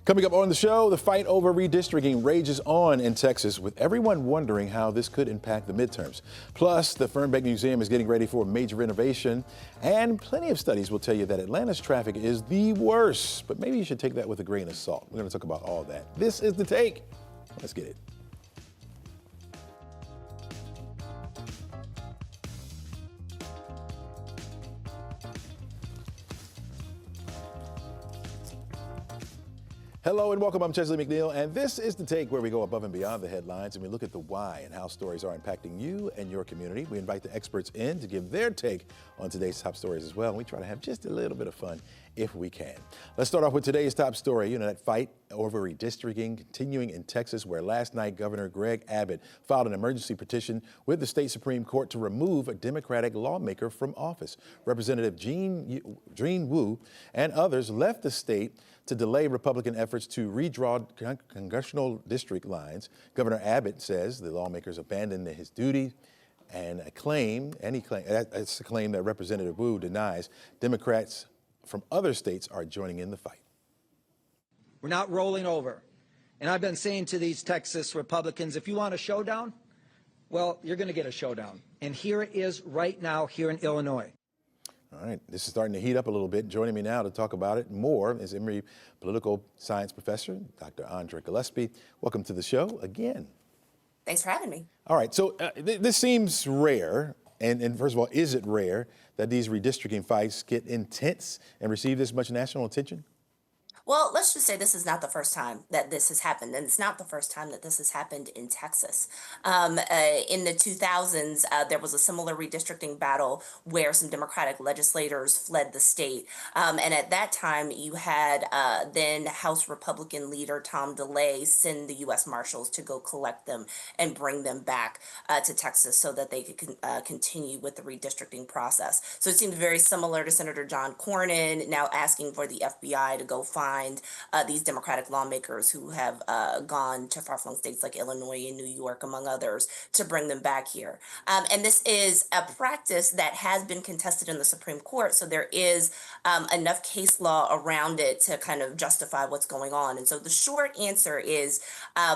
Coming up on the show, the fight over redistricting rages on in Texas, with everyone wondering how this could impact the midterms. Plus, the Fernbeck Museum is getting ready for a major renovation, and plenty of studies will tell you that Atlanta's traffic is the worst. But maybe you should take that with a grain of salt. We're going to talk about all that. This is The Take. Let's get it. Hello and welcome. I'm Chesley McNeil, and this is The Take, where we go above and beyond the headlines and we look at the why and how stories are impacting you and your community. We invite the experts in to give their take on today's top stories as well, and we try to have just a little bit of fun if we can. Let's start off with today's top story. That fight over redistricting continuing in Texas, where last night Governor Greg Abbott filed an emergency petition with the state Supreme Court to remove a Democratic lawmaker from office. Representative Jean Wu and others left the state to delay Republican efforts to redraw congressional district lines. Governor Abbott says the lawmakers abandoned his duty, and that's a claim that Representative Wu denies. Democrats from other states are joining in the fight. We're not rolling over. And I've been saying to these Texas Republicans, if you want a showdown, well, you're going to get a showdown. And here it is right now here in Illinois. All right, this is starting to heat up a little bit. Joining me now to talk about it more is Emory political science professor, Dr. Andrea Gillespie. Welcome to the show again. Thanks for having me. All right, so this seems rare. And first of all, is it rare that these redistricting fights get intense and receive this much national attention? Well, let's just say this is not the first time that this has happened, and it's not the first time that this has happened in Texas. In the 2000s, there was a similar redistricting battle where some Democratic legislators fled the state. And at that time, you had then House Republican leader Tom DeLay send the U.S. Marshals to go collect them and bring them back to Texas so that they could continue with the redistricting process. So it seemed very similar to Senator John Cornyn now asking for the FBI to go find these Democratic lawmakers who have gone to far-flung states like Illinois and New York, among others, to bring them back here. And this is a practice that has been contested in the Supreme Court, so there is enough case law around it to kind of justify what's going on. And so the short answer is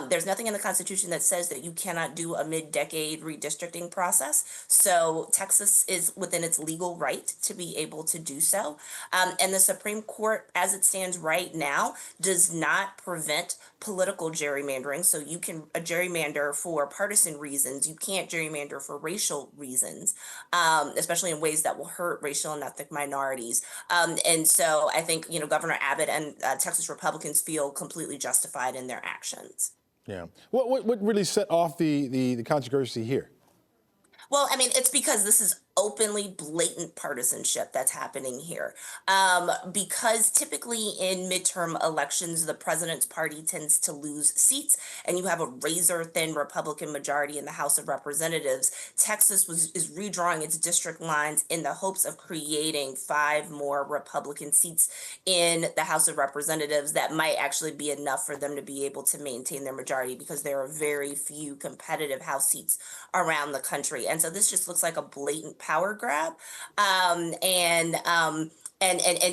there's nothing in the Constitution that says that you cannot do a mid-decade redistricting process. So Texas is within its legal right to be able to do so. And the Supreme Court, as it stands right now, does not prevent political gerrymandering. So you can gerrymander for partisan reasons. You can't gerrymander for racial reasons, especially in ways that will hurt racial and ethnic minorities. And so I think, Governor Abbott and Texas Republicans feel completely justified in their actions. Yeah. What really set off the controversy here? Well, I mean, it's because this is openly blatant partisanship that's happening here. Because typically in midterm elections, the president's party tends to lose seats and you have a razor thin Republican majority in the House of Representatives. Texas is redrawing its district lines in the hopes of creating 5 more Republican seats in the House of Representatives that might actually be enough for them to be able to maintain their majority, because there are very few competitive House seats around the country. And so this just looks like a blatant power grab. And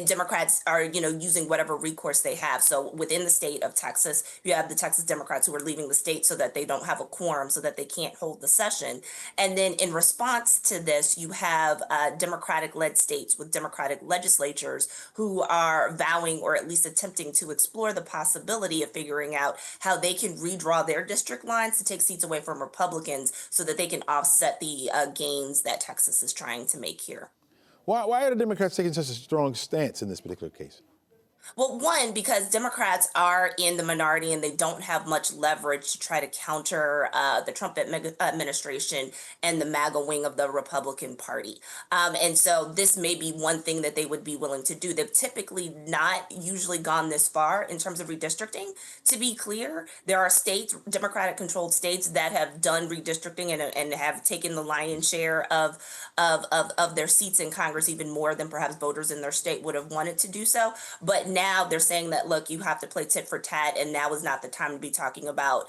Democrats are, using whatever recourse they have. So within the state of Texas, you have the Texas Democrats who are leaving the state so that they don't have a quorum, so that they can't hold the session. And then in response to this, you have Democratic-led states with Democratic legislatures who are vowing, or at least attempting to explore the possibility of figuring out how they can redraw their district lines to take seats away from Republicans so that they can offset the gains that Texas is trying to make here. Why are the Democrats taking such a strong stance in this particular case? Well, one, because Democrats are in the minority and they don't have much leverage to try to counter the Trump administration and the MAGA wing of the Republican Party. And so this may be one thing that they would be willing to do. They've typically not usually gone this far in terms of redistricting. To be clear, there are states, Democratic-controlled states, that have done redistricting and have taken the lion's share of their seats in Congress, even more than perhaps voters in their state would have wanted to do so. But now they're saying that, look, you have to play tit for tat, and now is not the time to be talking about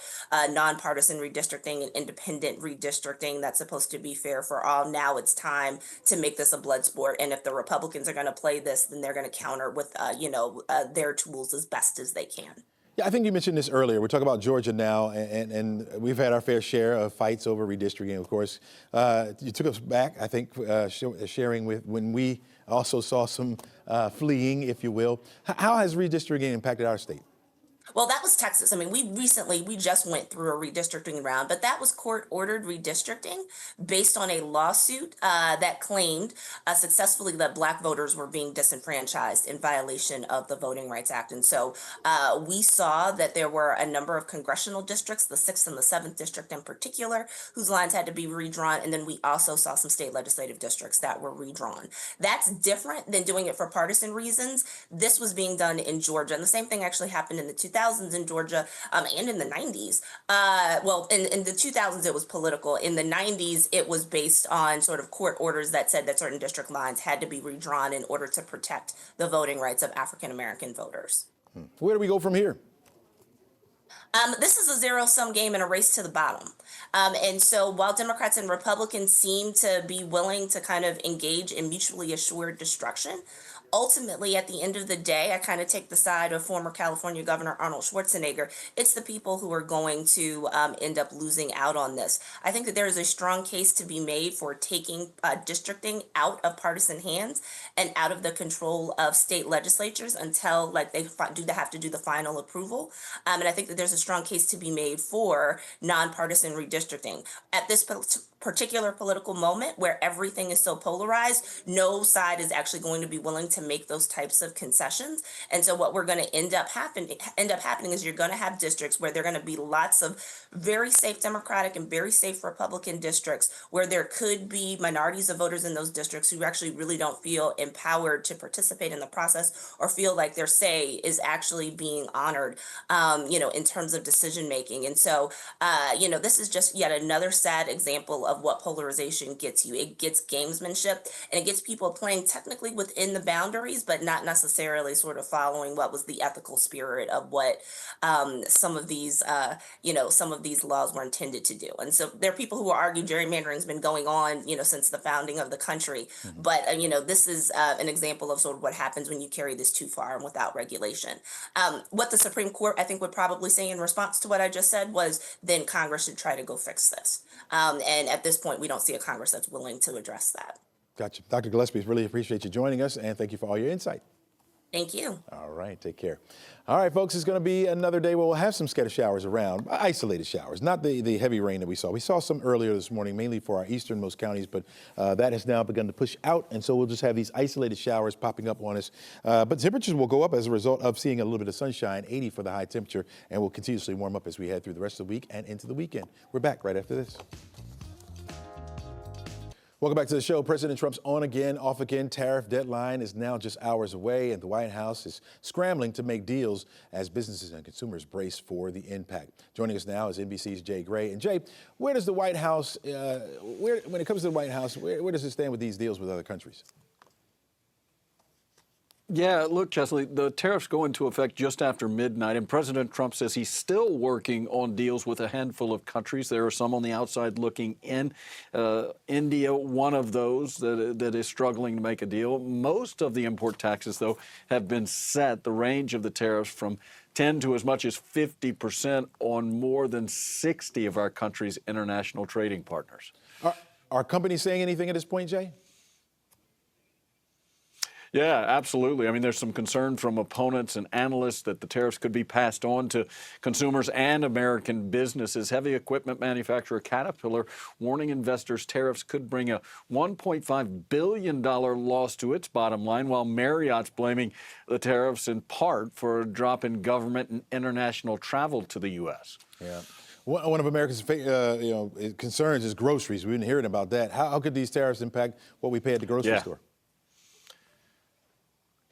nonpartisan redistricting and independent redistricting that's supposed to be fair for all. Now it's time to make this a blood sport, and if the Republicans are going to play this, then they're going to counter with their tools as best as they can. Yeah, I think you mentioned this earlier. We're talking about Georgia now, and we've had our fair share of fights over redistricting, of course. You took us back, I think, sharing with when we also saw some fleeing, if you will. How has redistricting impacted our state? Well, that was Texas. I mean, we just went through a redistricting round, but that was court ordered redistricting based on a lawsuit that claimed successfully that Black voters were being disenfranchised in violation of the Voting Rights Act. And so we saw that there were a number of congressional districts, the 6th and the 7th district in particular, whose lines had to be redrawn. And then we also saw some state legislative districts that were redrawn. That's different than doing it for partisan reasons. This was being done in Georgia. And the same thing actually happened in the 2000s in Georgia and in the 90s. Well, in the 2000s, it was political. In the 90s, it was based on sort of court orders that said that certain district lines had to be redrawn in order to protect the voting rights of African American voters. Where do we go from here? This is a zero-sum game and a race to the bottom. And so while Democrats and Republicans seem to be willing to kind of engage in mutually assured destruction, ultimately, at the end of the day, I kind of take the side of former California Governor Arnold Schwarzenegger. It's the people who are going to end up losing out on this. I think that there is a strong case to be made for taking districting out of partisan hands and out of the control of state legislatures until like they have to do the final approval. And I think that there's a strong case to be made for nonpartisan redistricting. At this particular political moment where everything is so polarized, no side is actually going to be willing to make those types of concessions. And so what we're going to end up happening is you're going to have districts where there are going to be lots of very safe Democratic and very safe Republican districts where there could be minorities of voters in those districts who actually really don't feel empowered to participate in the process or feel like their say is actually being honored, in terms of decision making. And so, this is just yet another sad example of what polarization gets you. It gets gamesmanship and it gets people playing technically within the boundaries, but not necessarily sort of following what was the ethical spirit of what some of these laws were intended to do. And so there are people who argue gerrymandering's been going on, since the founding of the country. Mm-hmm. But, this is an example of sort of what happens when you carry this too far and without regulation. What the Supreme Court, I think, would probably say in response to what I just said was then Congress should try to go fix this. And at this point, we don't see a Congress that's willing to address that. Gotcha. Dr. Gillespie, really appreciate you joining us, and thank you for all your insight. Thank you. All right, take care. All right, folks, it's going to be another day where we'll have some scattered showers around, isolated showers, not the heavy rain that we saw. We saw some earlier this morning, mainly for our easternmost counties, but that has now begun to push out, and so we'll just have these isolated showers popping up on us. But temperatures will go up as a result of seeing a little bit of sunshine, 80 for the high temperature, and will continuously warm up as we head through the rest of the week and into the weekend. We're back right after this. Welcome back to the show. President Trump's on again, off again tariff deadline is now just hours away, and the White House is scrambling to make deals as businesses and consumers brace for the impact. Joining us now is NBC's Jay Gray. And Jay, where does the White House, when it comes to the White House, where does it stand with these deals with other countries? Yeah, look, Chesley, the tariffs go into effect just after midnight, and President Trump says he's still working on deals with a handful of countries. There are some on the outside looking in. India, one of those that is struggling to make a deal. Most of the import taxes, though, have been set. The range of the tariffs from 10 to as much as 50% on more than 60 of our country's international trading partners. Are companies saying anything at this point, Jay? Yeah, absolutely. I mean, there's some concern from opponents and analysts that the tariffs could be passed on to consumers and American businesses. Heavy equipment manufacturer Caterpillar warning investors tariffs could bring a $1.5 billion loss to its bottom line, while Marriott's blaming the tariffs in part for a drop in government and international travel to the U.S. Yeah. One of America's concerns is groceries. We've been hearing about that. How could these tariffs impact what we pay at the grocery store?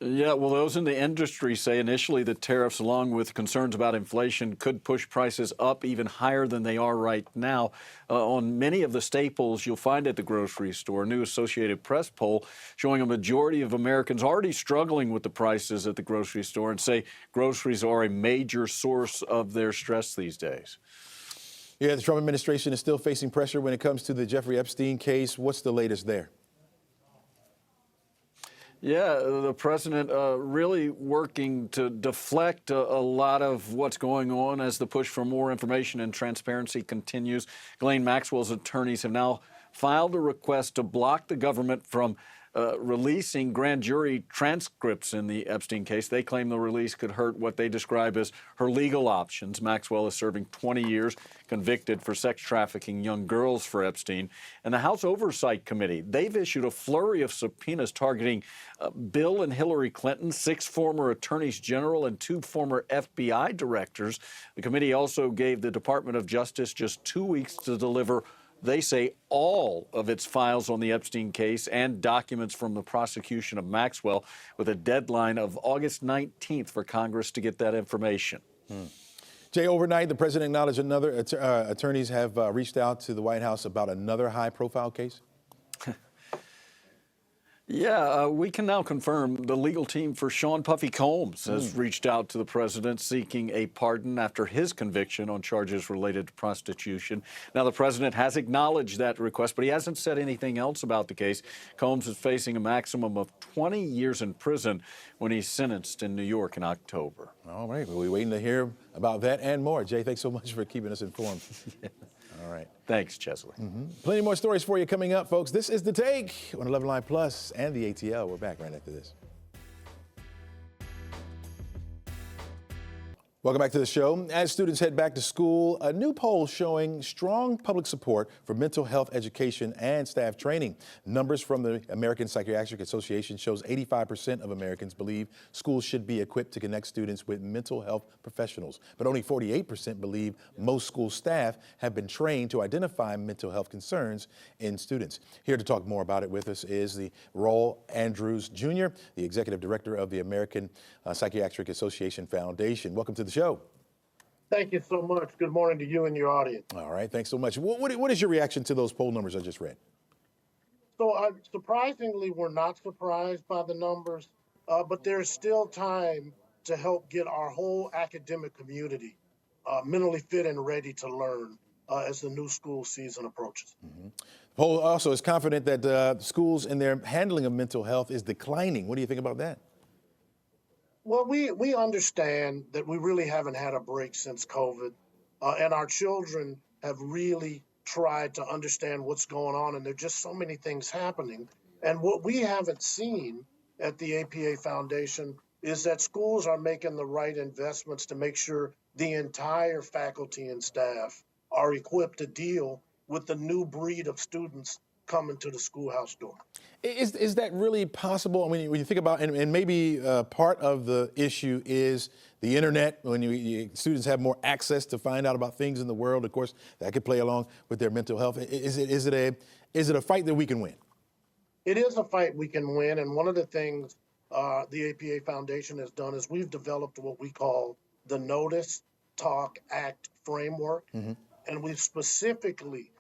Yeah, well, those in the industry say initially that tariffs, along with concerns about inflation, could push prices up even higher than they are right now. On many of the staples you'll find at the grocery store, a new Associated Press poll showing a majority of Americans already struggling with the prices at the grocery store and say groceries are a major source of their stress these days. Yeah, the Trump administration is still facing pressure when it comes to the Jeffrey Epstein case. What's the latest there? Yeah, the president really working to deflect a lot of what's going on as the push for more information and transparency continues. Ghislaine Maxwell's attorneys have now filed a request to block the government from releasing grand jury transcripts in the Epstein case. They claim the release could hurt what they describe as her legal options. Maxwell is serving 20 years, convicted for sex trafficking young girls for Epstein. And the House Oversight Committee, they've issued a flurry of subpoenas targeting Bill and Hillary Clinton, 6 former attorneys general, and 2 former FBI directors. The committee also gave the Department of Justice just 2 weeks to deliver, they say, all of its files on the Epstein case and documents from the prosecution of Maxwell, with a deadline of August 19th for Congress to get that information. Jay, overnight, the president acknowledged another attorneys have reached out to the White House about another high-profile case. Yeah, we can now confirm the legal team for Sean Puffy Combs has reached out to the president seeking a pardon after his conviction on charges related to prostitution. Now, the president has acknowledged that request, but he hasn't said anything else about the case. Combs is facing a maximum of 20 years in prison when he's sentenced in New York in October. All right, we'll be waiting to hear about that and more. Jay, thanks so much for keeping us informed. All right. Thanks, Chesley. Plenty more stories for you coming up, folks. This is The Take on 11 Live Plus and the ATL. We're back right after this. Welcome back to the show. As students head back to school, a new poll showing strong public support for mental health education and staff training. Numbers from the American Psychiatric Association shows 85% of Americans believe schools should be equipped to connect students with mental health professionals, but only 48% believe most school staff have been trained to identify mental health concerns in students. Here to talk more about it with us is the Roel Andrews Jr., the Executive Director of the American Psychiatric Association Foundation. Welcome to the show. Thank you so much. Good morning to you and your audience. All right, thanks so much. What is your reaction to those poll numbers I just read? So surprisingly, we're not surprised by the numbers, but there's still time to help get our whole academic community mentally fit and ready to learn as the new school season approaches. The poll also is confident that schools in their handling of mental health is declining. What do you think about that? Well, we understand that we really haven't had a break since COVID, and our children have really tried to understand what's going on, and there are just so many things happening. And what we haven't seen at the APA Foundation is that schools are making the right investments to make sure the entire faculty and staff are equipped to deal with the new breed of students coming to the schoolhouse door. Is that really possible? I mean, when you think about, and maybe part of the issue is the internet, when students have more access to find out about things in the world, of course, that could play along with their mental health. Is it a fight that we can win? It is a fight we can win, and one of the things the APA Foundation has done is we've developed what we call the Notice, Talk, Act framework, and we've specifically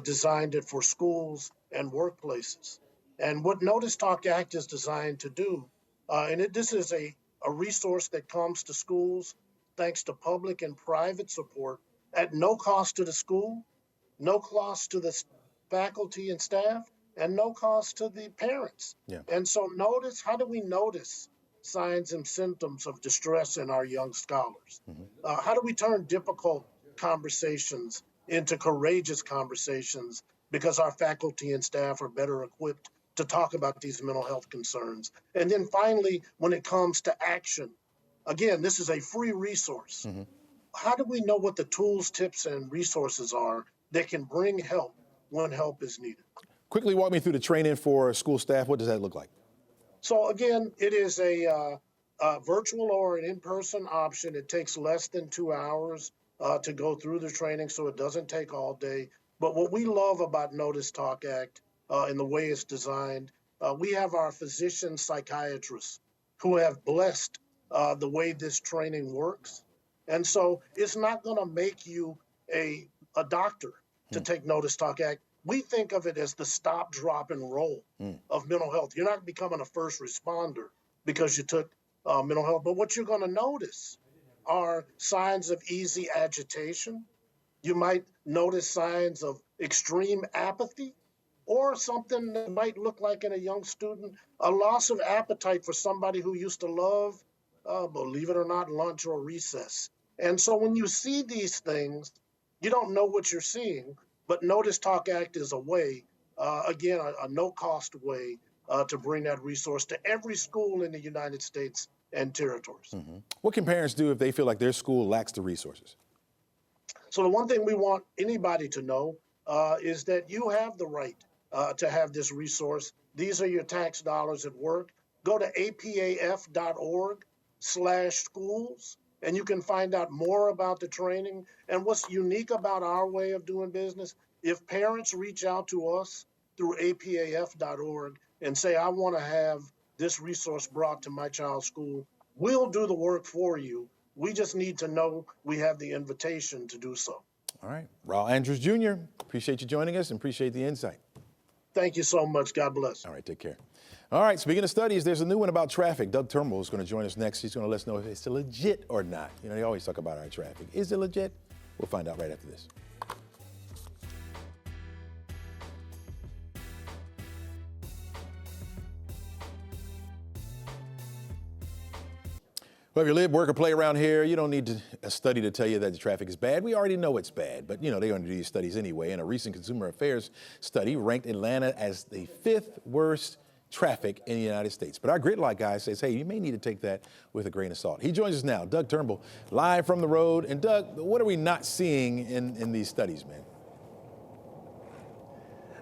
designed it for schools and workplaces. And what Notice, Talk, Act is designed to do, this is a resource that comes to schools thanks to public and private support at no cost to the school, no cost to the faculty and staff, and no cost to the parents. Yeah. And so how do we notice signs and symptoms of distress in our young scholars? How do we turn difficult conversations into courageous conversations because our faculty and staff are better equipped to talk about these mental health concerns? And then finally, when it comes to action, again, this is a free resource. How do we know what the tools, tips, and resources are that can bring help when help is needed? Quickly walk me through the training for school staff. What does that look like? So again, it is a virtual or an in-person option. It takes less than 2 hours to go through the training, so it doesn't take all day. But what we love about Notice, Talk, Act and the way it's designed, we have our physician psychiatrists who have blessed the way this training works. And so it's not going to make you a doctor to take Notice, Talk, Act. We think of it as the stop, drop, and roll of mental health. You're not becoming a first responder because you took mental health, but what you're going to notice are signs of easy agitation. You might notice signs of extreme apathy. or something that might look like in a young student, a loss of appetite for somebody who used to love, believe it or not, lunch or recess. And so when you see these things, you don't know what you're seeing, but Notice Talk Act is a way, again, a no-cost way to bring that resource to every school in the United States and territories. What can parents do if they feel like their school lacks the resources? So the one thing we want anybody to know is that you have the right to have this resource. These are your tax dollars at work. Go to apaf.org/schools, and you can find out more about the training. And what's unique about our way of doing business, if parents reach out to us through apaf.org and say, I want to have this resource brought to my child's school, we'll do the work for you. We just need to know we have the invitation to do so. All right. Raul Andrews Jr., appreciate you joining us and appreciate the insight. Thank you so much. God bless. All right, take care. All right, speaking of studies, there's a new one about traffic. Doug Turnbull is going to join us next. He's going to let us know if it's legit or not. You know, they always talk about our traffic. Is it legit? We'll find out right after this. Well, if you live, work, or play around here, you don't need a study to tell you that the traffic is bad. We already know it's bad, but you know, they're going to do these studies anyway. And a recent Consumer Affairs study ranked Atlanta as the 5th worst traffic in the United States. But our Gridlock guy says, hey, you may need to take that with a grain of salt. He joins us now, Doug Turnbull, live from the road. And Doug, what are we not seeing in these studies, man?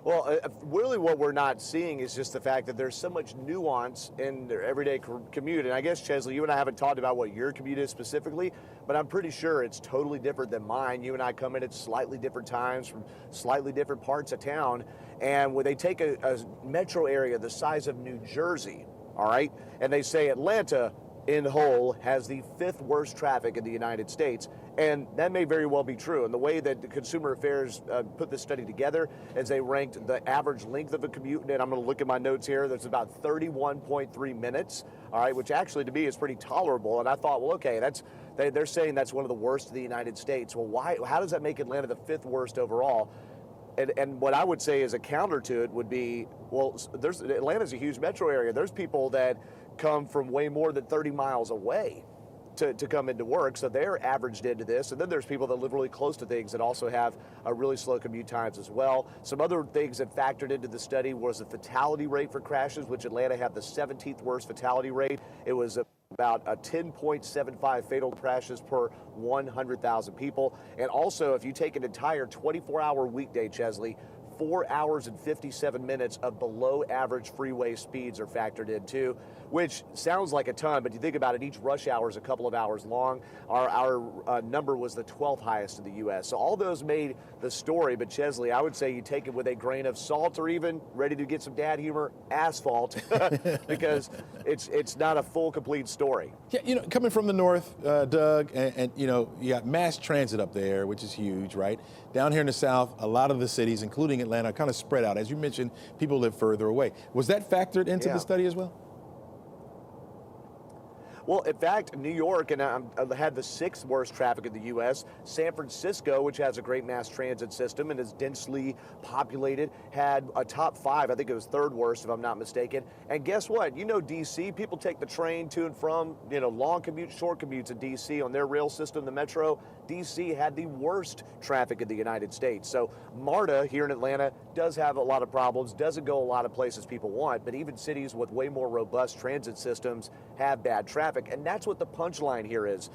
Well, really what we're not seeing is just the fact that there's so much nuance in their everyday commute. And I guess, Chesley, you and I haven't talked about what your commute is specifically, but I'm pretty sure it's totally different than mine. You and I come in at slightly different times from slightly different parts of town. And when they take a metro area the size of New Jersey, all right, and they say Atlanta in whole has the 5th worst traffic in the United States. And that may very well be true. And the way that the Consumer Affairs put this study together is they ranked the average length of a commute, and I'm going to look at my notes here, there's about 31.3 minutes, all right, which actually to me is pretty tolerable. And I thought, well, okay, they're saying that's one of the worst in the United States. Well, how does that make Atlanta the 5th worst overall? And what I would say as a counter to it would be, well, Atlanta's a huge metro area. There's people that come from way more than 30 miles away to come into work, so they're averaged into this. And then there's people that live really close to things that also have a really slow commute times as well. Some other things that factored into the study was the fatality rate for crashes, which Atlanta had the 17th worst fatality rate. It was about a 10.75 fatal crashes per 100,000 people. And also, if you take an entire 24-hour weekday, Chesley, 4 hours and 57 minutes of below average freeway speeds are factored in too, which sounds like a ton, but you think about it, each rush hour is a couple of hours long. Our number was the 12th highest in the U.S. So all those made the story, but Chesley, I would say you take it with a grain of salt, or even, ready to get some dad humor, asphalt, because it's not a full, complete story. Yeah, you know, coming from the north, Doug, and you know, you got mass transit up there, which is huge, right? Down here in the south, a lot of the cities, including Atlanta, kind of spread out. As you mentioned, people live further away. Was that factored into the study as well? Well, in fact, New York had the 6th worst traffic in the U.S. San Francisco, which has a great mass transit system and is densely populated, had a top 5. I think it was 3rd worst, if I'm not mistaken. And guess what? You know, D.C., people take the train to and from, you know, long commutes, short commutes in D.C. on their rail system, the metro. D.C. had the worst traffic in the United States. So MARTA here in Atlanta does have a lot of problems, doesn't go a lot of places people want, but even cities with way more robust transit systems have bad traffic. And that's what the punchline here is.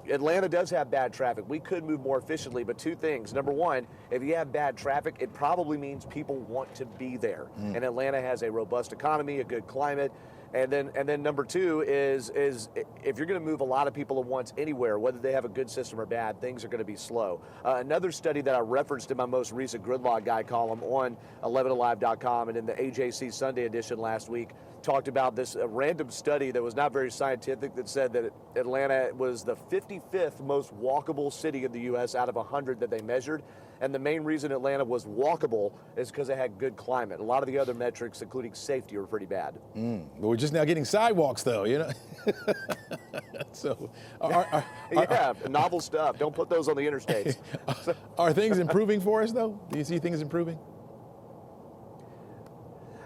Atlanta does have bad traffic. We could move more efficiently, but 2 things. Number one, if you have bad traffic, it probably means people want to be there. And Atlanta has a robust economy, a good climate. And then number 2 is if you're going to move a lot of people at once anywhere, whether they have a good system or bad, things are going to be slow. Another study that I referenced in my most recent Gridlock Guy column on 11alive.com and in the AJC Sunday edition last week talked about this random study that was not very scientific that said that Atlanta was the 55th most walkable city in the U.S. out of 100 that they measured. And the main reason Atlanta was walkable is because it had good climate. A lot of the other metrics, including safety, were pretty bad. But we're just now getting sidewalks, though, you know? So, novel stuff. Don't put those on the interstates. Are things improving for us, though? Do you see things improving?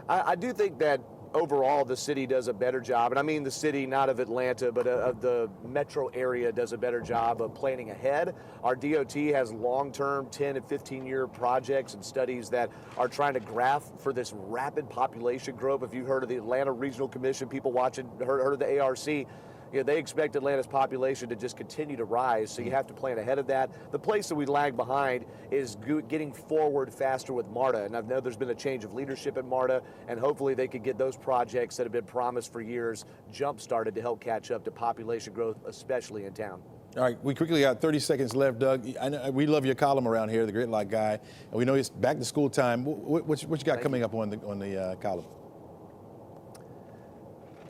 I do think that overall the city does a better job, and I mean the city not of Atlanta but of the metro area does a better job of planning ahead. Our DOT has long-term 10 and 15-year projects and studies that are trying to graph for this rapid population growth. If you've heard of the Atlanta Regional Commission, people watching heard of the ARC, they expect Atlanta's population to just continue to rise, so you have to plan ahead of that. The place that we lag behind is getting forward faster with MARTA, and I know there's been a change of leadership at MARTA, and hopefully they could get those projects that have been promised for years jump-started to help catch up to population growth, especially in town. All right, we quickly got 30 seconds left, Doug. I know we love your column around here, the Gridlock Guy, and we know it's back to school time. What you got coming up on the column?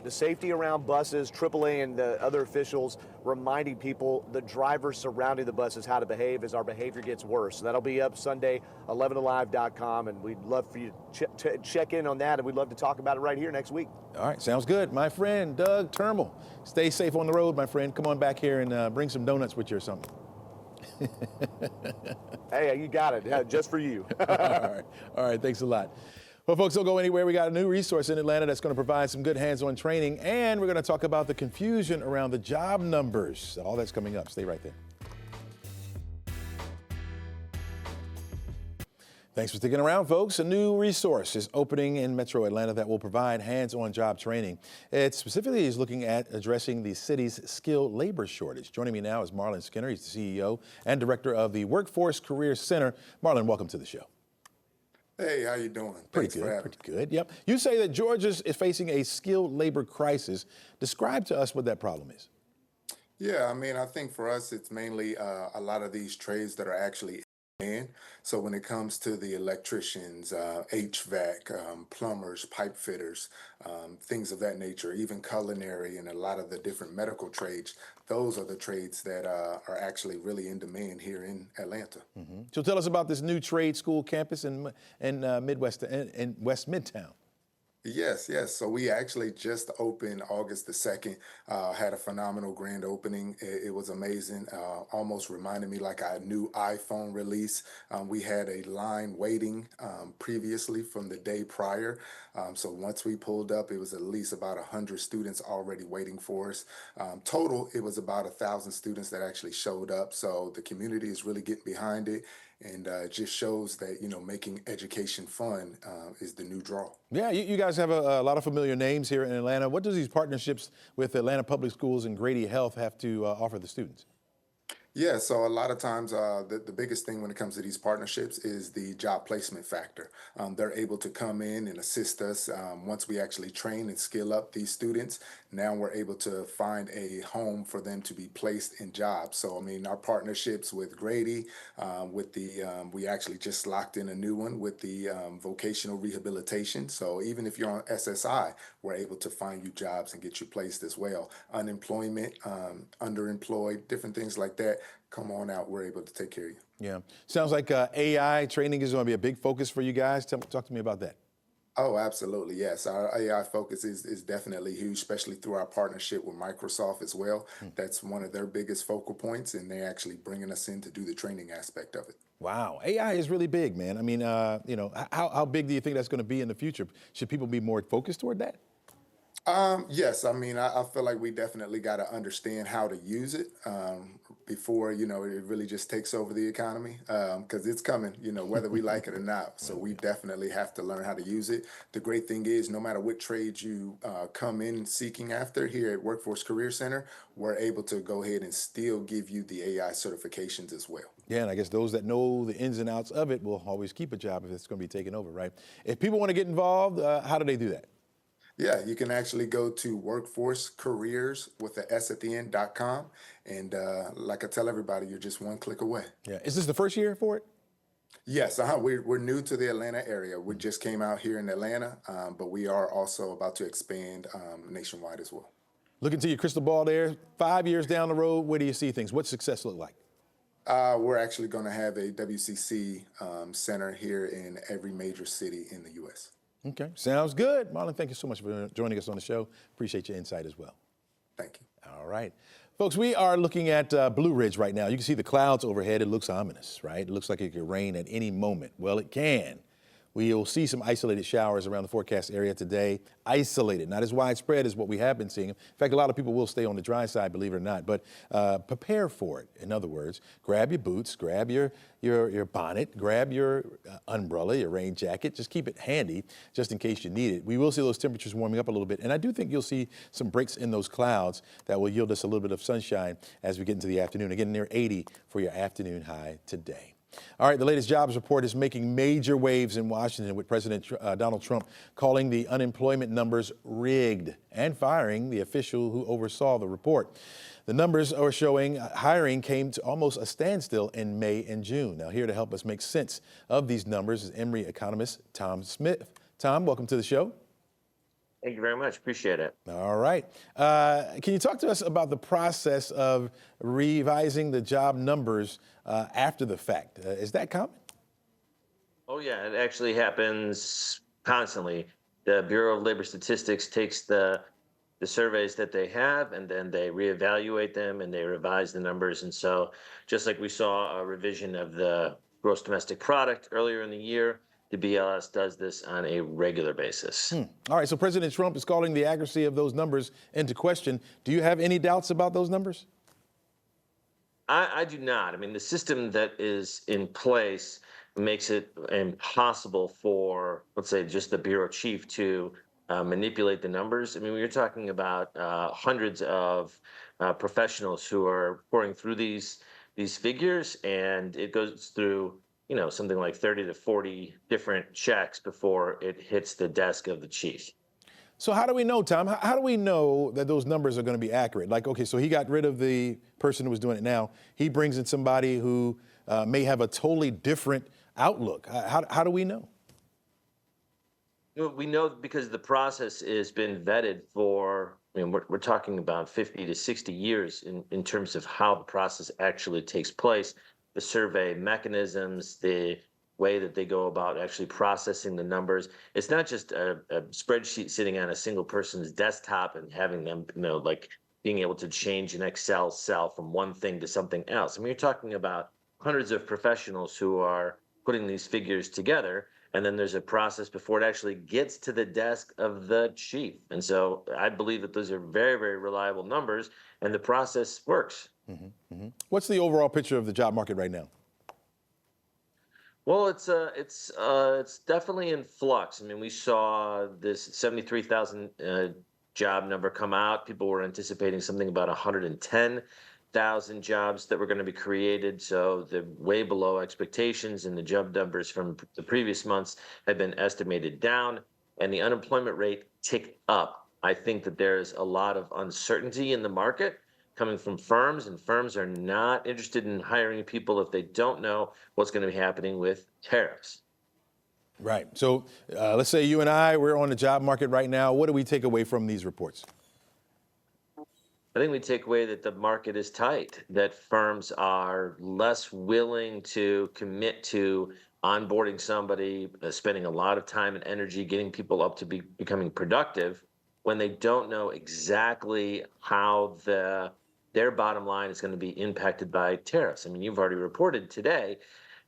The safety around buses, AAA and the other officials reminding people, the drivers surrounding the buses, how to behave as our behavior gets worse. So that'll be up Sunday, 11alive.com, and we'd love for you to check in on that, and we'd love to talk about it right here next week. All right, sounds good. My friend, Doug Turnbull. Stay safe on the road, my friend. Come on back here and bring some donuts with you or something. Hey, you got it, just for you. All right, thanks a lot. Well, folks, don't go anywhere. We got a new resource in Atlanta that's going to provide some good hands-on training, and we're going to talk about the confusion around the job numbers. All that's coming up. Stay right there. Thanks for sticking around, folks. A new resource is opening in Metro Atlanta that will provide hands-on job training. It specifically is looking at addressing the city's skilled labor shortage. Joining me now is Marlon Skinner. He's the CEO and director of the Workforce Career Center. Marlon, welcome to the show. Hey, how you doing? Pretty good. Yep. You say that Georgia is facing a skilled labor crisis. Describe to us what that problem is. Yeah, I mean, I think for us, it's mainly a lot of these trades that are actually in. So when it comes to the electricians, HVAC, plumbers, pipe fitters, things of that nature, even culinary and a lot of the different medical trades, those are the trades that are actually really in demand here in Atlanta. Mm-hmm. So tell us about this new trade school campus in Midwest in West Midtown. Yes. So we actually just opened August the 2nd, had a phenomenal grand opening. It was amazing. Almost reminded me like a new iPhone release. We had a line waiting previously from the day prior. So once we pulled up, it was at least about 100 students already waiting for us. Total, it was about 1,000 students that actually showed up. So the community is really getting behind it. And it just shows that, making education fun is the new draw. Yeah, you guys have a lot of familiar names here in Atlanta. What does these partnerships with Atlanta Public Schools and Grady Health have to offer the students? Yeah, so a lot of times the biggest thing when it comes to these partnerships is the job placement factor. They're able to come in and assist us once we actually train and skill up these students. Now we're able to find a home for them to be placed in jobs. So, I mean, our partnerships with Grady, we actually just locked in a new one with the vocational rehabilitation. So even if you're on SSI, we're able to find you jobs and get you placed as well. Unemployment, underemployed, different things like that. Come on out. We're able to take care of you. Yeah. Sounds like AI training is going to be a big focus for you guys. Talk to me about that. Oh, absolutely. Yes. Our AI focus is definitely huge, especially through our partnership with Microsoft as well. That's one of their biggest focal points, and they're actually bringing us in to do the training aspect of it. Wow. AI is really big, man. I mean, how big do you think that's going to be in the future? Should people be more focused toward that? Yes, I mean, I feel like we definitely got to understand how to use it before, it really just takes over the economy because it's coming, whether we like it or not. So we definitely have to learn how to use it. The great thing is no matter what trade you come in seeking after here at Workforce Career Center, we're able to go ahead and still give you the AI certifications as well. Yeah, and I guess those that know the ins and outs of it will always keep a job if it's going to be taken over, right? If people want to get involved, how do they do that? Yeah, you can actually go to workforcecareers with the S at the end.com. And like I tell everybody, you're just one click away. Yeah. Is this the first year for it? Yes, we're new to the Atlanta area. We just came out here in Atlanta, but we are also about to expand nationwide as well. Look into your crystal ball there. 5 years down the road, where do you see things? What's success look like? We're actually going to have a WCC center here in every major city in the U.S. Okay, sounds good. Marlon, thank you so much for joining us on the show. Appreciate your insight as well. Thank you. All right. Folks, we are looking at Blue Ridge right now. You can see the clouds overhead. It looks ominous, right? It looks like it could rain at any moment. Well, it can We'll see some isolated showers around the forecast area today. Isolated, not as widespread as what we have been seeing. In fact, a lot of people will stay on the dry side, believe it or not, but prepare for it. In other words, grab your boots, grab your bonnet, grab your umbrella, your rain jacket. Just keep it handy just in case you need it. We will see those temperatures warming up a little bit, and I do think you'll see some breaks in those clouds that will yield us a little bit of sunshine as we get into the afternoon. Again, near 80 for your afternoon high today. All right, the latest jobs report is making major waves in Washington, with President Donald Trump calling the unemployment numbers rigged and firing the official who oversaw the report. The numbers are showing hiring came to almost a standstill in May and June. Now, here to help us make sense of these numbers is Emory economist Tom Smith. Tom, welcome to the show. Thank you very much. Appreciate it. All right. Can you talk to us about the process of revising the job numbers after the fact? Is that common? Oh, yeah, it actually happens constantly. The Bureau of Labor Statistics takes the surveys that they have, and then they reevaluate them and they revise the numbers. And so just like we saw a revision of the gross domestic product earlier in the year, the BLS does this on a regular basis. All right, so President Trump is calling the accuracy of those numbers into question. Do you have any doubts about those numbers? I do not. I mean, the system that is in place makes it impossible for, let's say, just the bureau chief to manipulate the numbers. I mean, we're talking about hundreds of professionals who are pouring through these figures, and it goes through something like 30 to 40 different checks before it hits the desk of the chief. So how do we know, Tom? How do we know that those numbers are going to be accurate? Like, okay, so he got rid of the person who was doing it now. He brings in somebody who may have a totally different outlook. How do we know? We know because the process has been vetted for, we're talking about 50 to 60 years in terms of how the process actually takes place. The survey mechanisms, the way that they go about actually processing the numbers. It's not just a spreadsheet sitting on a single person's desktop and having them, like being able to change an Excel cell from one thing to something else. I mean, you're talking about hundreds of professionals who are putting these figures together, and then there's a process before it actually gets to the desk of the chief. And so I believe that those are very, very reliable numbers, and the process works. What's the overall picture of the job market right now? Well, it's definitely in flux. I mean, we saw this 73,000 job number come out. People were anticipating something about 110,000 jobs that were going to be created. So they're way below expectations, and the job numbers from the previous months have been estimated down, and the unemployment rate ticked up. I think that there's a lot of uncertainty in the market coming from firms, and firms are not interested in hiring people if they don't know what's going to be happening with tariffs. Right. So let's say you and we're on the job market right now. What do we take away from these reports? I think we take away that the market is tight, that firms are less willing to commit to onboarding somebody, spending a lot of time and energy getting people up to becoming productive when they don't know exactly how their bottom line is going to be impacted by tariffs. I mean, you've already reported today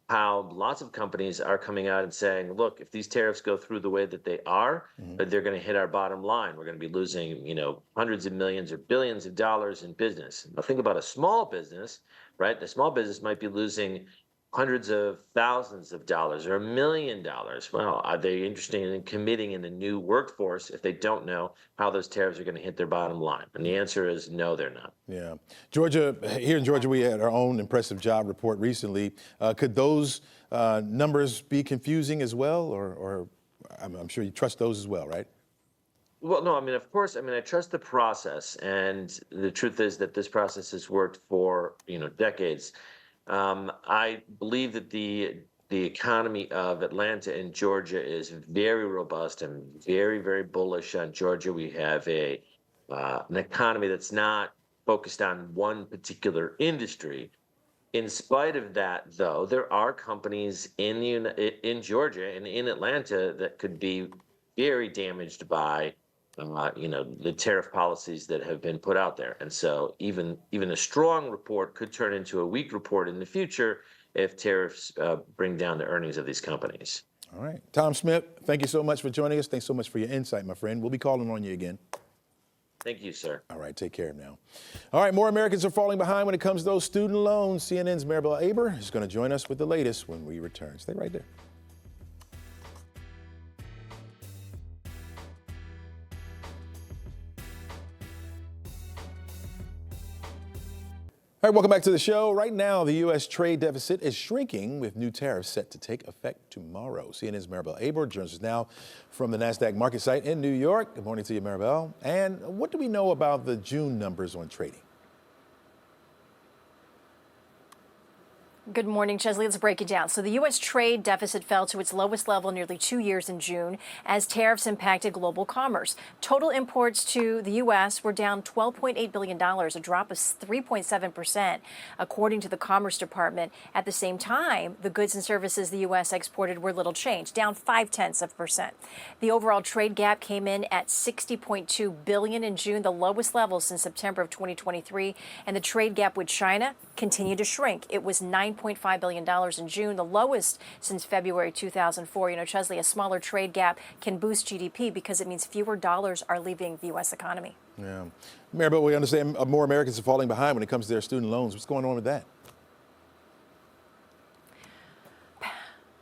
how lots of companies are coming out and saying, look, if these tariffs go through the way that they are, they're going to hit our bottom line. We're going to be losing, hundreds of millions or billions of dollars in business. Now think about a small business, right? The small business might be losing hundreds of thousands of dollars or $1 million. Well, are they interested in committing in the new workforce if they don't know how those tariffs are going to hit their bottom line? And the answer is no, they're not. Yeah. Here in Georgia, we had our own impressive job report recently. Could those numbers be confusing as well? Or I'm sure you trust those as well, right? Well, no, I mean, of course, I trust the process. And the truth is that this process has worked for, decades. I believe that the economy of Atlanta and Georgia is very robust. I'm very, very bullish on Georgia. We have an economy that's not focused on one particular industry. In spite of that, though, there are companies in Georgia and in Atlanta that could be very damaged by the tariff policies that have been put out there. And so even a strong report could turn into a weak report in the future if tariffs bring down the earnings of these companies. All right. Tom Smith, thank you so much for joining us. Thanks so much for your insight, my friend. We'll be calling on you again. Thank you, sir. All right, take care now. All right, more Americans are falling behind when it comes to those student loans. CNN's Maribel Aber is going to join us with the latest when we return. Stay right there. All right, welcome back to the show. Right now, the U.S. trade deficit is shrinking with new tariffs set to take effect tomorrow. CNN's Maribel Aber joins us now from the NASDAQ market site in New York. Good morning to you, Maribel. And what do we know about the June numbers on trading? Good morning, Chesley. Let's break it down. So the U.S. trade deficit fell to its lowest level in nearly 2 years in June as tariffs impacted global commerce. Total imports to the U.S. were down $12.8 billion, a drop of 3.7%, according to the Commerce Department. At the same time, the goods and services the U.S. exported were little changed, down 0.5%. The overall trade gap came in at $60.2 billion in June, the lowest level since September of 2023. And the trade gap with China continued to shrink. It was $9.5 billion in June, the lowest since February 2004. You know, Chesley, a smaller trade gap can boost GDP because it means fewer dollars are leaving the U.S. economy. Yeah. Maribel, we understand more Americans are falling behind when it comes to their student loans. What's going on with that?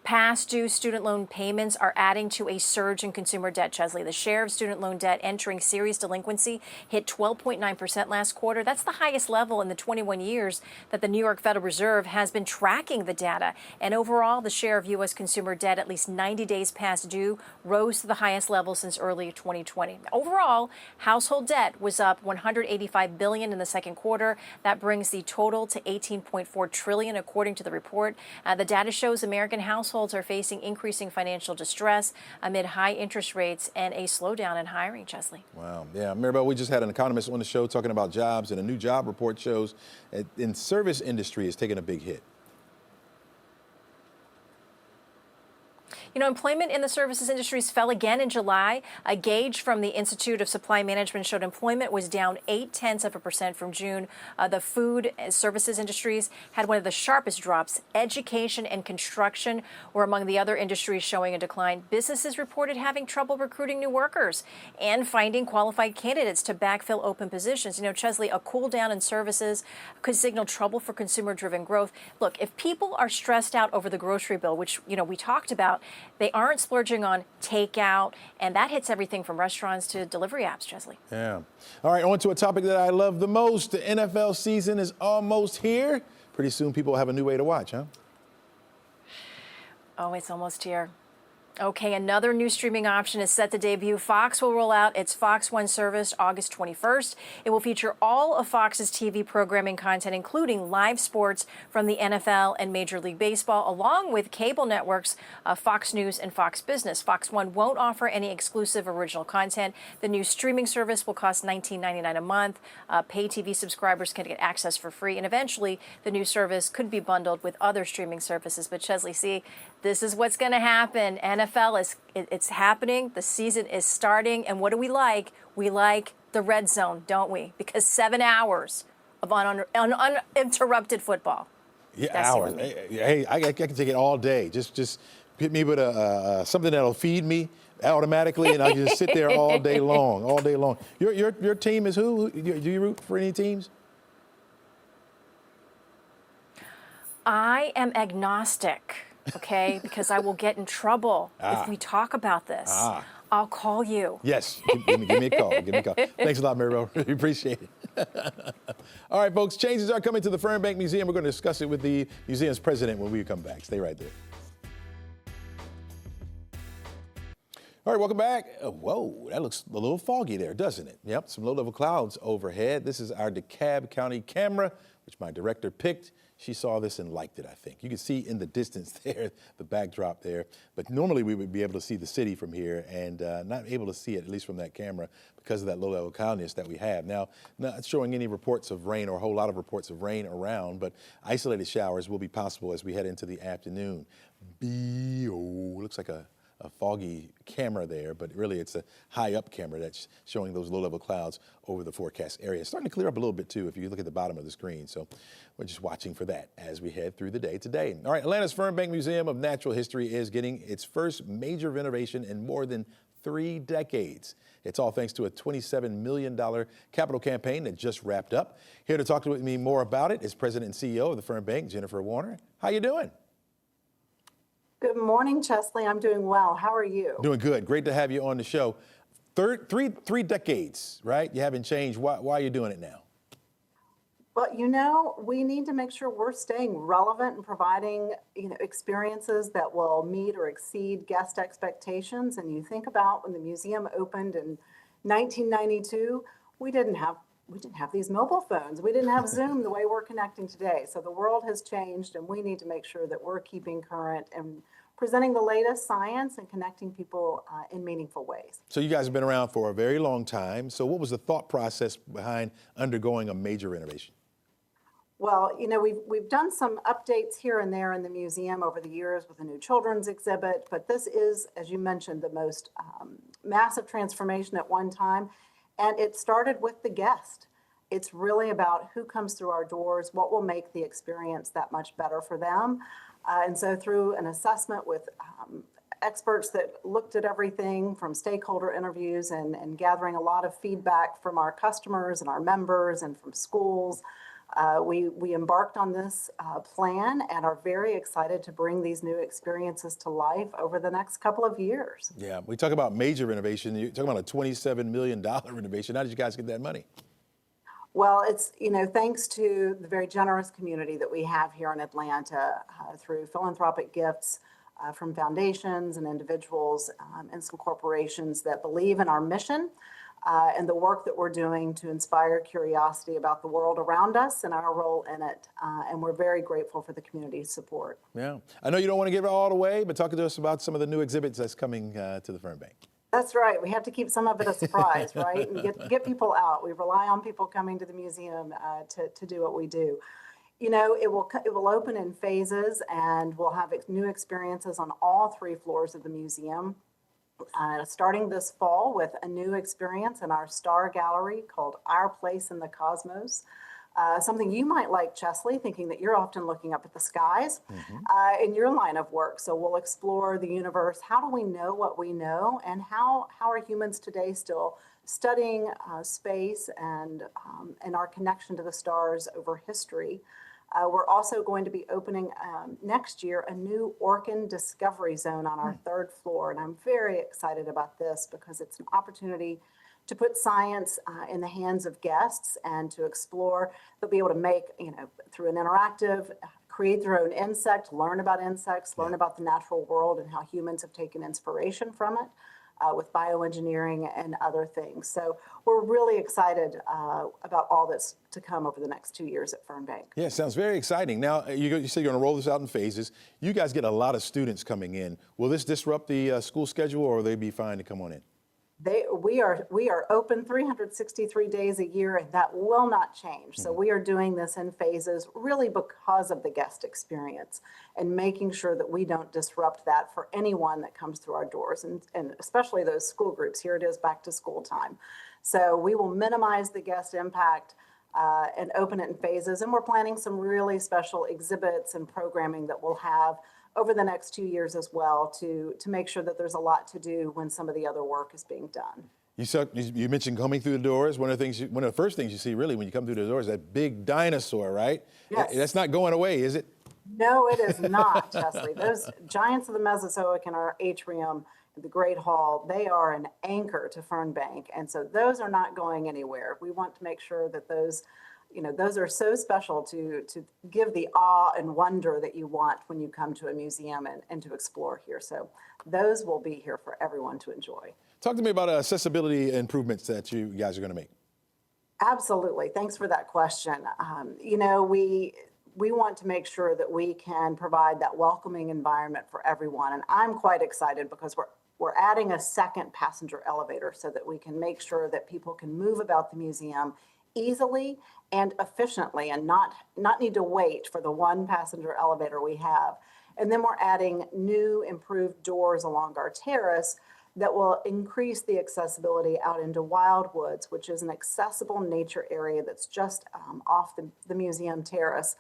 Past due student loan payments are adding to a surge in consumer debt, Chesley. The share of student loan debt entering serious delinquency hit 12.9% last quarter. That's the highest level in the 21 years that the New York Federal Reserve has been tracking the data. And overall, the share of U.S. consumer debt at least 90 days past due rose to the highest level since early 2020. Overall, household debt was up $185 billion in the second quarter. That brings the total to $18.4 trillion, according to the report. The data shows American households are facing increasing financial distress amid high interest rates and a slowdown in hiring, Chesley. Wow. Yeah, Maribel, we just had an economist on the show talking about jobs, and a new job report shows in service industry is taking a big hit. You know, employment in the services industries fell again in July. A gauge from the Institute of Supply Management showed employment was down 0.8% from June. The food and services industries had one of the sharpest drops. Education and construction were among the other industries showing a decline. Businesses reported having trouble recruiting new workers and finding qualified candidates to backfill open positions. You know, Chesley, a cool down in services could signal trouble for consumer-driven growth. Look, if people are stressed out over the grocery bill, which, you know, we talked about, they aren't splurging on takeout, and that hits everything from restaurants to delivery apps, Chesley. Yeah. All right, on to a topic that I love the most. The NFL season is almost here. Pretty soon people will have a new way to watch, huh? Oh, it's almost here. Okay, another new streaming option is set to debut. Fox will roll out its Fox One service August 21st. It will feature all of Fox's TV programming content, including live sports from the NFL and Major League Baseball, along with cable networks Fox News and Fox Business. Fox One won't offer any exclusive original content. The new streaming service will cost $19.99 a month. Pay TV subscribers can get access for free, and eventually the new service could be bundled with other streaming services. But Chesley, see, this is what's going to happen. NFL it's happening. The season is starting. And what do we like? We like the red zone, don't we? Because 7 hours of uninterrupted football. Yeah, That's hours. Hey, I can take it all day. Just hit me with something that'll feed me automatically, and I can just sit there all day long, all day long. Your team is who? Do you root for any teams? I am agnostic. Okay, because I will get in trouble if we talk about this. I'll call you. Yes, give me a call. Give me a call. Thanks a lot, Maribel. Really appreciate it. All right, folks, changes are coming to the Fernbank Museum. We're going to discuss it with the museum's president when we come back. Stay right there. All right, welcome back. Whoa, that looks a little foggy there, doesn't it? Yep, some low-level clouds overhead. This is our DeKalb County camera, which my director picked. She saw this and liked it, I think. You can see in the distance there, the backdrop there. But normally we would be able to see the city from here and not able to see it, at least from that camera, because of that low-level cloudiness that we have. Now, not showing any reports of rain or a whole lot of reports of rain around, but isolated showers will be possible as we head into the afternoon. Looks like a a foggy camera there, but really it's a high up camera that's showing those low level clouds over the forecast area. It's starting to clear up a little bit too if you look at the bottom of the screen. So we're just watching for that as we head through the day today. All right, Atlanta's Fernbank Museum of Natural History is getting its first major renovation in more than 3 decades. It's all thanks to a $27 million capital campaign that just wrapped up. Here to talk to me more about it is President and CEO of the Fernbank, Jennifer Warner. How you doing? Good morning, Chesley. I'm doing well. How are you? Doing good. Great to have you on the show. Three decades, right? You haven't changed. Why are you doing it now? Well, you know, we need to make sure we're staying relevant and providing, experiences that will meet or exceed guest expectations. And you think about when the museum opened in 1992, we didn't have these mobile phones. We didn't have Zoom the way we're connecting today. So the world has changed, and we need to make sure that we're keeping current and presenting the latest science and connecting people in meaningful ways. So you guys have been around for a very long time. So what was the thought process behind undergoing a major renovation? Well, we've done some updates here and there in the museum over the years with a new children's exhibit, but this is, as you mentioned, the most massive transformation at one time. And it started with the guest. It's really about who comes through our doors, what will make the experience that much better for them. And so through an assessment with experts that looked at everything from stakeholder interviews and gathering a lot of feedback from our customers and our members and from schools, we embarked on this plan and are very excited to bring these new experiences to life over the next couple of years. Yeah, we talk about major renovation. You're talking about a $27 million renovation. How did you guys get that money? Well, it's, thanks to the very generous community that we have here in Atlanta through philanthropic gifts from foundations and individuals and some corporations that believe in our mission. And the work that we're doing to inspire curiosity about the world around us and our role in it. And we're very grateful for the community's support. Yeah. I know you don't want to give it all away, but talk to us about some of the new exhibits that's coming to the Fernbank. That's right. We have to keep some of it a surprise, right? And get people out. We rely on people coming to the museum to do what we do. It will open in phases, and we'll have new experiences on all 3 floors of the museum. Starting this fall with a new experience in our star gallery called Our Place in the Cosmos. Something you might like, Chesley, thinking that you're often looking up at the skies in your line of work. So we'll explore the universe. How do we know what we know? And how are humans today still studying space and our connection to the stars over history? We're also going to be opening next year a new Orkin Discovery Zone on our 3rd floor. And I'm very excited about this because it's an opportunity to put science in the hands of guests and to explore. They'll be able to make, through an interactive, create their own insect, learn about insects, learn about the natural world and how humans have taken inspiration from it. With bioengineering and other things. So we're really excited about all that's to come over the next 2 years at Fernbank. Yeah, sounds very exciting. Now, you say you're going to roll this out in phases. You guys get a lot of students coming in. Will this disrupt the school schedule, or will they be fine to come on in? We are open 363 days a year, and that will not change. So we are doing this in phases really because of the guest experience and making sure that we don't disrupt that for anyone that comes through our doors, and especially those school groups. Here it is back to school time. So we will minimize the guest impact and open it in phases. And we're planning some really special exhibits and programming that we'll have over the next 2 years as well to make sure that there's a lot to do when some of the other work is being done. You mentioned coming through the doors. One of the first things you see really when you come through the doors is that big dinosaur, right? Yes. That's not going away, is it? No, it is not, Chesley. Those giants of the Mesozoic in our atrium, the Great Hall, they are an anchor to Fernbank. And so those are not going anywhere. We want to make sure that those are so special to give the awe and wonder that you want when you come to a museum and to explore here. So those will be here for everyone to enjoy. Talk to me about accessibility improvements that you guys are going to make. Absolutely. Thanks for that question. We want to make sure that we can provide that welcoming environment for everyone. And I'm quite excited because we're adding a second passenger elevator so that we can make sure that people can move about the museum easily and efficiently and not need to wait for the one passenger elevator we have. And then we're adding new improved doors along our terrace that will increase the accessibility out into Wildwoods, which is an accessible nature area that's just off the museum terrace.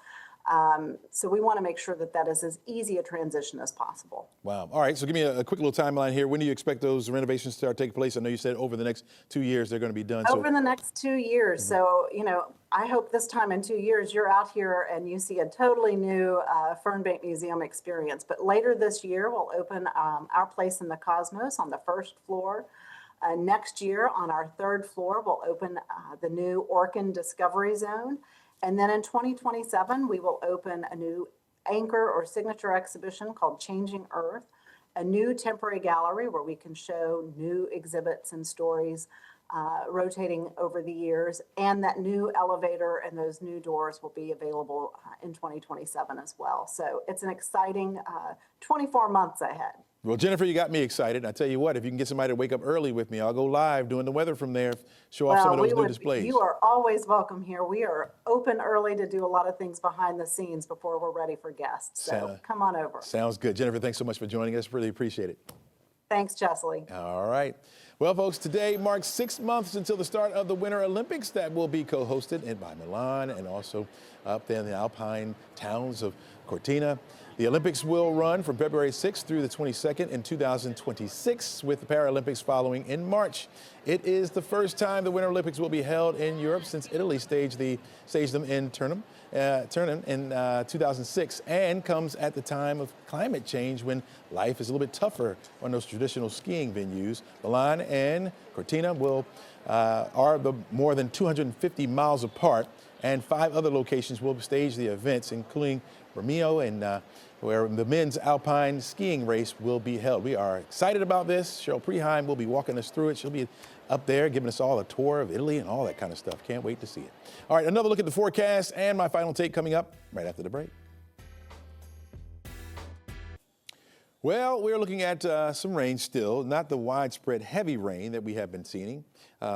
So we want to make sure that that is as easy a transition as possible. Wow. All right. So give me a quick little timeline here. When do you expect those renovations to start taking place? I know you said over the next 2 years they're going to be done. Over the next 2 years. So, I hope this time in 2 years you're out here and you see a totally new Fernbank Museum experience. But later this year, we'll open our place in the Cosmos on the first floor. Next year, on our third floor, we'll open the new Orkin Discovery Zone. And then in 2027, we will open a new anchor or signature exhibition called Changing Earth, a new temporary gallery where we can show new exhibits and stories rotating over the years. And that new elevator and those new doors will be available in 2027 as well. So it's an exciting 24 months ahead. Well, Jennifer, you got me excited. I tell you what, if you can get somebody to wake up early with me, I'll go live doing the weather from there, show off some of those new displays. You are always welcome here. We are open early to do a lot of things behind the scenes before we're ready for guests. So come on over. Sounds good. Jennifer, thanks so much for joining us. Really appreciate it. Thanks, Chesley. All right. Well, folks, today marks 6 months until the start of the Winter Olympics that will be co-hosted by Milan and also up there in the alpine towns of Cortina. The Olympics will run from February 6th through the 22nd in 2026, with the Paralympics following in March. It is the first time the Winter Olympics will be held in Europe since Italy staged them in Turin in 2006, and comes at the time of climate change when life is a little bit tougher on those traditional skiing venues. Milan and Cortina are more than 250 miles apart, and 5 other locations will stage the events, including Romeo and where the men's alpine skiing race will be held. We are excited about this. Cheryl Preheim will be walking us through it. She'll be up there giving us all a tour of Italy and all that kind of stuff. Can't wait to see it. All right, another look at the forecast and my final take coming up right after the break. Well, we're looking at some rain still, not the widespread heavy rain that we have been seeing.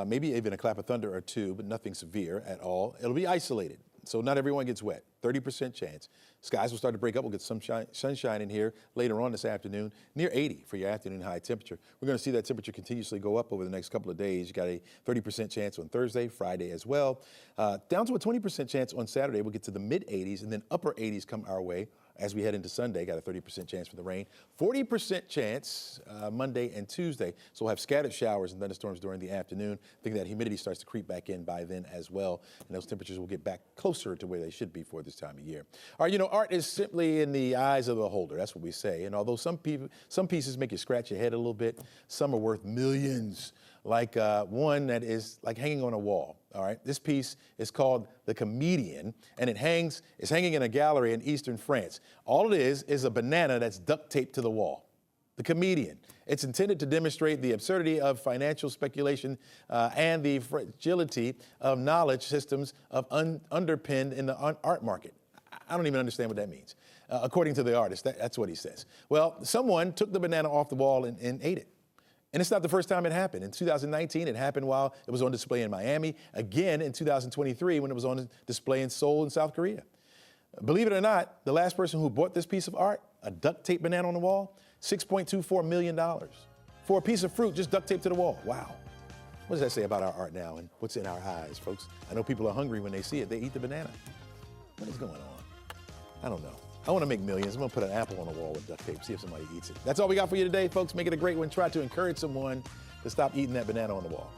Maybe even a clap of thunder or two, but nothing severe at all. It'll be isolated, so not everyone gets wet. 30% chance. Skies will start to break up. We'll get some sunshine in here later on this afternoon, near 80 for your afternoon high temperature. We're going to see that temperature continuously go up over the next couple of days. You got a 30% chance on Thursday, Friday as well. Down to a 20% chance on Saturday. We'll get to the mid 80s, and then upper 80s come our way as we head into Sunday. Got a 30% chance for the rain. 40% chance Monday and Tuesday. So we'll have scattered showers and thunderstorms during the afternoon. I think that humidity starts to creep back in by then as well, and those temperatures will get back closer to where they should be for this time of year. All right, art is simply in the eyes of the beholder. That's what we say. And although some pieces make you scratch your head a little bit, some are worth millions. Like one that is like hanging on a wall. All right, this piece is called The Comedian, and it's hanging in a gallery in eastern France. All it is a banana that's duct taped to the wall. The Comedian. It's intended to demonstrate the absurdity of financial speculation and the fragility of knowledge systems underpinned in the art market. I don't even understand what that means. According to the artist, that's what he says. Well, someone took the banana off the wall and ate it. And it's not the first time it happened. In 2019, it happened while it was on display in Miami. Again, in 2023, when it was on display in Seoul in South Korea. Believe it or not, the last person who bought this piece of art, a duct tape banana on the wall, $6.24 million for a piece of fruit just duct taped to the wall. Wow. What does that say about our art now and what's in our eyes, folks? I know people are hungry when they see it. They eat the banana. What is going on? I don't know. I want to make millions. I'm going to put an apple on the wall with duct tape, see if somebody eats it. That's all we got for you today, folks. Make it a great one. Try to encourage someone to stop eating that banana on the wall.